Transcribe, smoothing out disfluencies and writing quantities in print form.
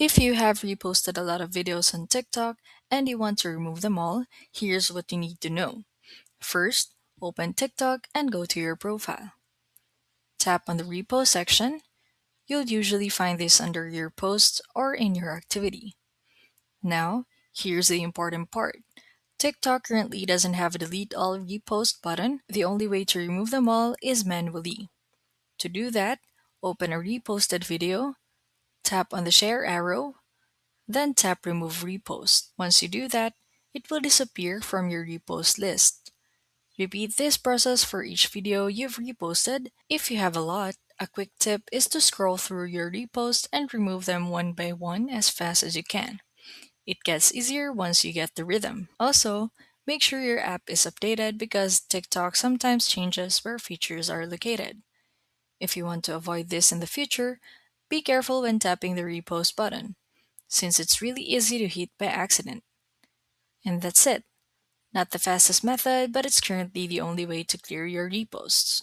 If you have reposted a lot of videos on TikTok and you want to remove them all, here's what you need to know. First, open TikTok and go to your profile. Tap on the repost section. You'll usually find this under your posts or in your activity. Now, here's the important part. TikTok currently doesn't have a delete all repost button. The only way to remove them all is manually. To do that, open a reposted video, tap on the share arrow, then tap remove repost. Once you do that, it will disappear from your repost list. Repeat this process for each video you've reposted. If you have a lot, a quick tip is to scroll through your reposts and remove them one by one as fast as you can. It gets easier once you get the rhythm. Also, make sure your app is updated because TikTok sometimes changes where features are located. If you want to avoid this in the future, be careful when tapping the repost button, since it's really easy to hit by accident. And that's it. Not the fastest method, but it's currently the only way to clear your reposts.